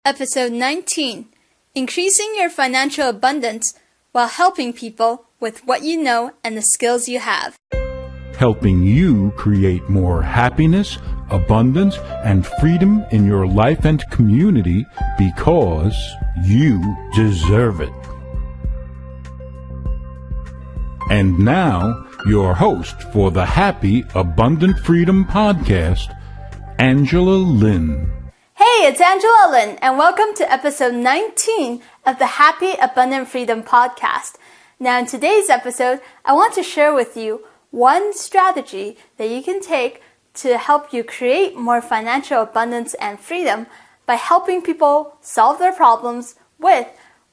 Episode 19, Increasing Your Financial Abundance While Helping People with What You Know and the Skills You Have. Helping you create more happiness, abundance, and freedom in your life and community because you deserve it. And now, your host for the Happy Abundant Freedom Podcast, Angela Lynn. Hey, it's Angela Lynn, and welcome to episode 19 of the Happy Abundant Freedom Podcast. Now, in today's episode, I want to share with you one strategy that you can take to help you create more financial abundance and freedom by helping people solve their problems with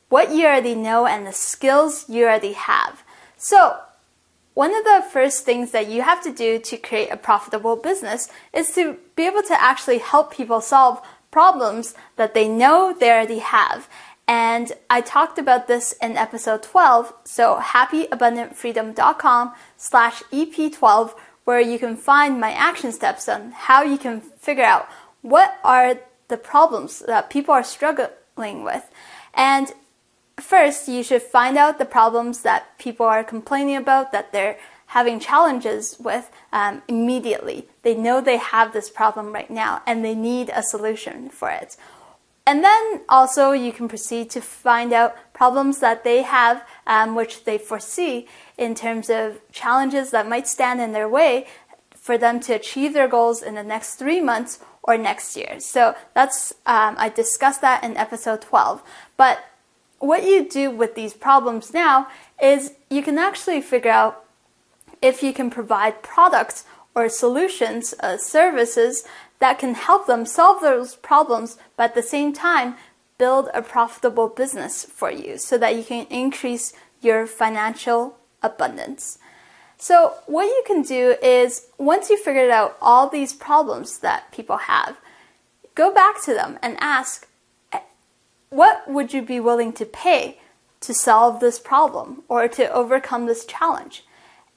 what you already know and the skills you already have. So, one of the first things that you have to do to create a profitable business is to be able to actually help people solve problems that they know they already have. And I talked about this in episode 12, so happyabundantfreedom.com/EP12, where you can find my action steps on how you can figure out what are the problems that people are struggling with. And first, you should find out the problems that people are complaining about, that they're having challenges with immediately. They know they have this problem right now and they need a solution for it. And then also you can proceed to find out problems that they have, which they foresee in terms of challenges that might stand in their way for them to achieve their goals in the next 3 months or next year. So that's I discussed that in episode 12. But what you do with these problems now is you can actually figure out if you can provide products or solutions, services that can help them solve those problems, but at the same time build a profitable business for you so that you can increase your financial abundance. So what you can do is, once you've figured out all these problems that people have, go back to them and ask, what would you be willing to pay to solve this problem or to overcome this challenge?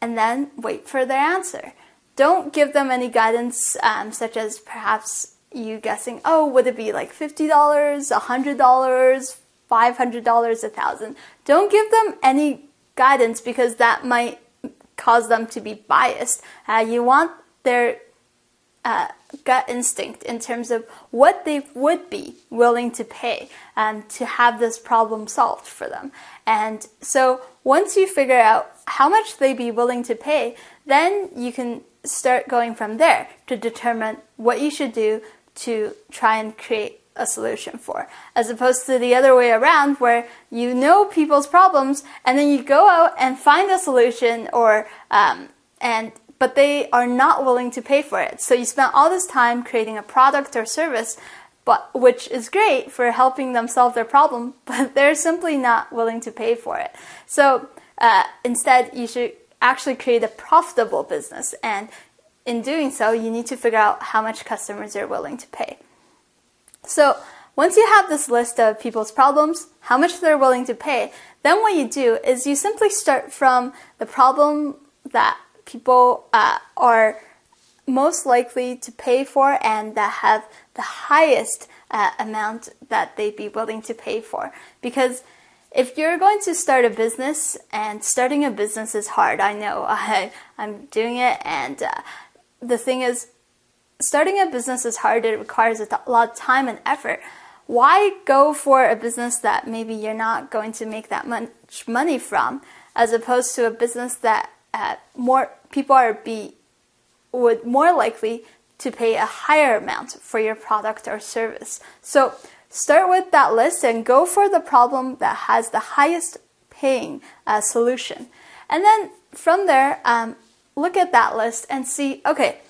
And then wait for their answer. Don't give them any guidance, such as perhaps you guessing, oh, would it be like $50, $100, $500, $1,000? Don't give them any guidance because that might cause them to be biased. You want their gut instinct in terms of what they would be willing to pay to have this problem solved for them. And so once you figure out how much they'd be willing to pay, then you can start going from there to determine what you should do to try and create a solution for, as opposed to the other way around where you know people's problems and then you go out and find a solution but they are not willing to pay for it. So you spent all this time creating a product or service, which is great for helping them solve their problem, but they're simply not willing to pay for it. So instead, you should actually create a profitable business. And in doing so, you need to figure out how much customers are willing to pay. So once you have this list of people's problems, how much they're willing to pay, then what you do is you simply start from the problem that people are most likely to pay for and that have the highest amount that they'd be willing to pay for. Because if you're going to start a business, and starting a business is hard, I know, I'm doing it, and the thing is, starting a business is hard. It requires a lot of time and effort. Why go for a business that maybe you're not going to make that much money from, as opposed to a business that more people would more likely to pay a higher amount for your product or service? So start with that list and go for the problem that has the highest paying solution. And then from there, look at that list and see, okay,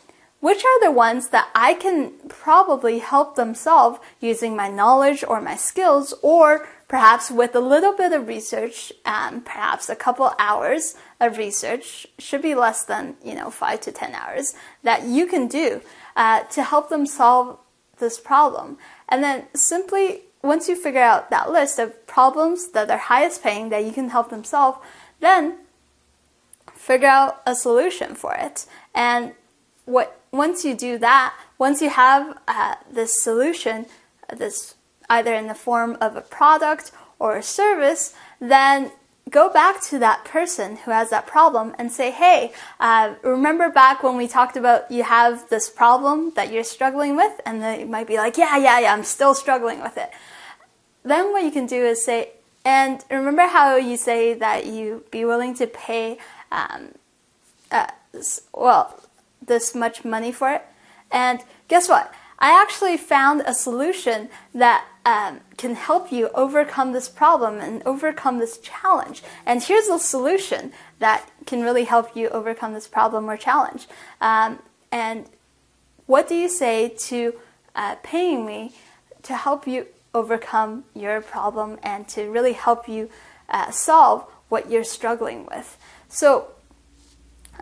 which are the ones that I can probably help them solve using my knowledge or my skills, or perhaps with a little bit of research, perhaps a couple hours of research, should be less than 5 to 10 hours, that you can do to help them solve this problem. And then simply, once you figure out that list of problems that are highest paying that you can help them solve, then figure out a solution for it. And once you do that, once you have this solution, this either in the form of a product or a service, then go back to that person who has that problem and say, hey, remember back when we talked about you have this problem that you're struggling with? And they might be like, yeah, I'm still struggling with it. Then what you can do is say, and remember how you say that you be willing to pay, this much money for it? And guess what? I actually found a solution that can help you overcome this problem and overcome this challenge. And here's a solution that can really help you overcome this problem or challenge. And what do you say to paying me to help you overcome your problem and to really help you solve what you're struggling with? So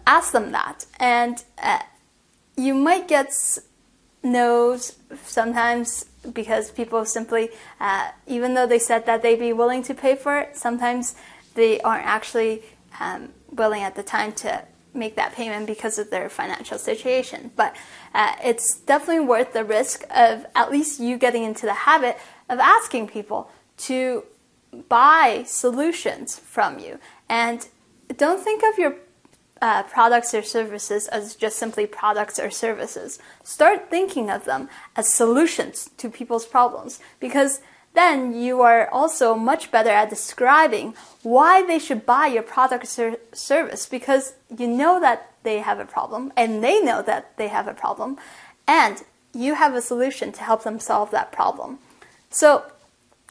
ask them that. And you might get no's sometimes because people simply, even though they said that they'd be willing to pay for it, sometimes they aren't actually willing at the time to make that payment because of their financial situation. But it's definitely worth the risk of at least you getting into the habit of asking people to buy solutions from you. And don't think of your products or services as just simply products or services. Start thinking of them as solutions to people's problems, because then you are also much better at describing why they should buy your product or service, because you know that they have a problem and they know that they have a problem and you have a solution to help them solve that problem. So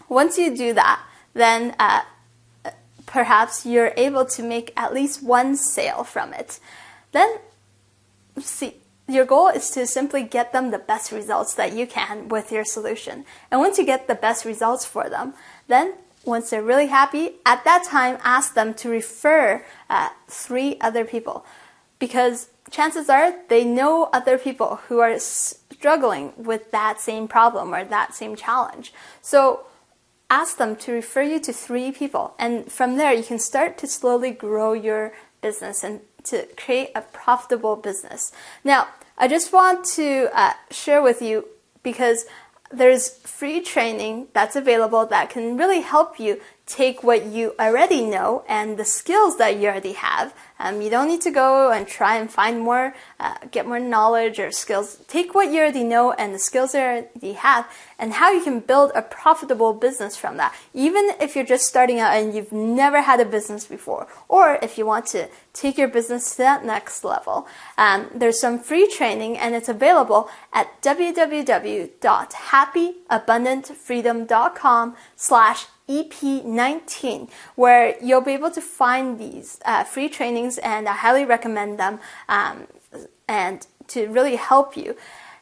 once you do that, then perhaps you're able to make at least one sale from it. Then, see, your goal is to simply get them the best results that you can with your solution. And once you get the best results for them, then once they're really happy, at that time, ask them to refer 3 other people. Because chances are they know other people who are struggling with that same problem or that same challenge. So ask them to refer you to 3 people, and from there you can start to slowly grow your business and to create a profitable business. Now, I just want to share with you, because there's free training that's available that can really help you take what you already know and the skills that you already have. You don't need to go and try and find more, get more knowledge or skills. Take what you already know and the skills you already have, and how you can build a profitable business from that. Even if you're just starting out and you've never had a business before, or if you want to take your business to that next level. There's some free training, and it's available at www.happyabundantfreedom.com/EP19, where you'll be able to find these free trainings, and I highly recommend them and to really help you.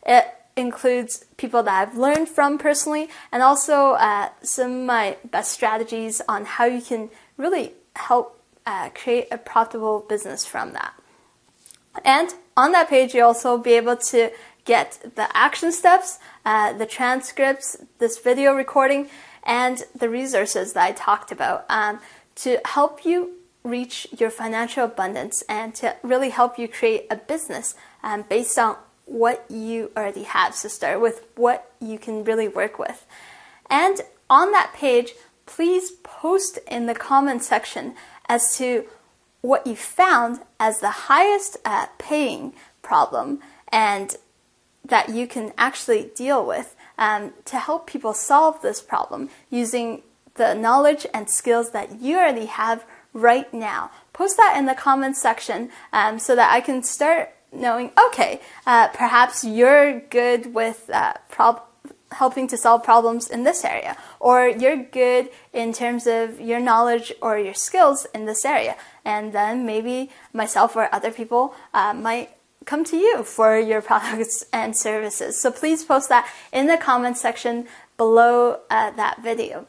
It includes people that I've learned from personally, and also some of my best strategies on how you can really help create a profitable business from that. And on that page, you'll also be able to get the action steps, the transcripts, this video recording, and the resources that I talked about to help you reach your financial abundance and to really help you create a business based on what you already have. So start with what you can really work with. And on that page, please post in the comment section as to what you found as the highest paying problem and that you can actually deal with to help people solve this problem using the knowledge and skills that you already have right now. Post that in the comments section so that I can start knowing, okay, perhaps you're good with helping to solve problems in this area, or you're good in terms of your knowledge or your skills in this area. And then maybe myself or other people might come to you for your products and services. So please post that in the comments section below that video.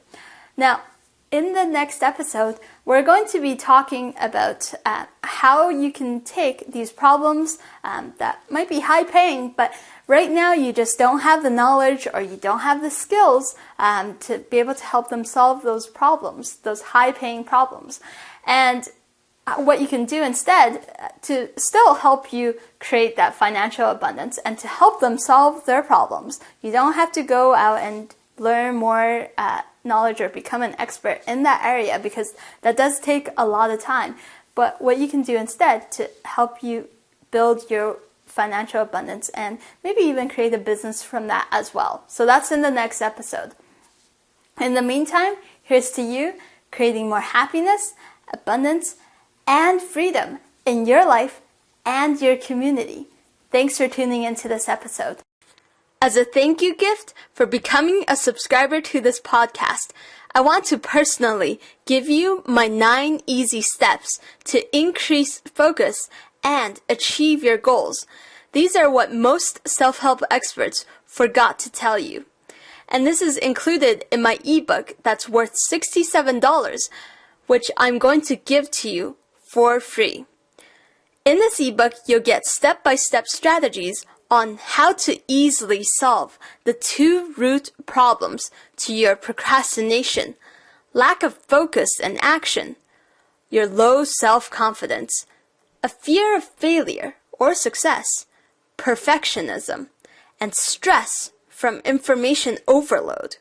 Now, in the next episode, we're going to be talking about how you can take these problems that might be high paying, but right now you just don't have the knowledge or you don't have the skills to be able to help them solve those problems, those high paying problems. And what you can do instead to still help you create that financial abundance and to help them solve their problems. You don't have to go out and learn more knowledge or become an expert in that area, because that does take a lot of time. But what you can do instead to help you build your financial abundance and maybe even create a business from that as well. So that's in the next episode. In the meantime, here's to you creating more happiness, abundance, and freedom in your life and your community. Thanks for tuning into this episode. As a thank you gift for becoming a subscriber to this podcast, I want to personally give you my 9 easy steps to increase focus and achieve your goals. These are what most self-help experts forgot to tell you. And this is included in my ebook that's worth $67, which I'm going to give to you for free. In this ebook, you'll get step-by-step strategies on how to easily solve the 2 root problems to your procrastination, lack of focus and action, your low self-confidence, a fear of failure or success, perfectionism, and stress from information overload.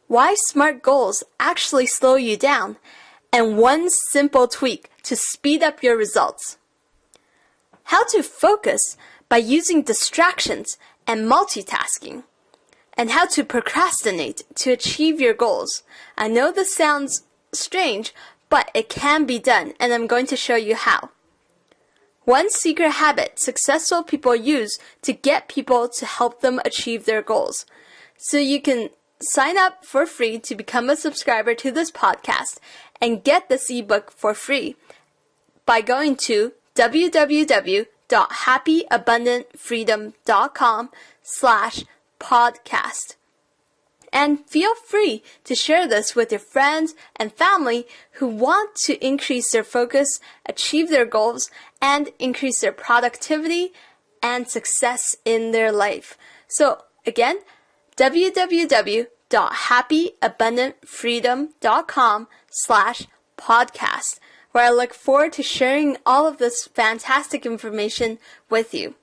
Why SMART goals actually slow you down, and 1 simple tweak to speed up your results. How to focus by using distractions and multitasking, and how to procrastinate to achieve your goals. I know this sounds strange, but it can be done, and I'm going to show you how. 1 secret habit successful people use to get people to help them achieve their goals. So you can sign up for free to become a subscriber to this podcast and get this ebook for free by going to www.happyabundantfreedom.com/podcast. And feel free to share this with your friends and family who want to increase their focus, achieve their goals, and increase their productivity and success in their life. So again, www.happyabundantfreedom.com/podcast, where I look forward to sharing all of this fantastic information with you.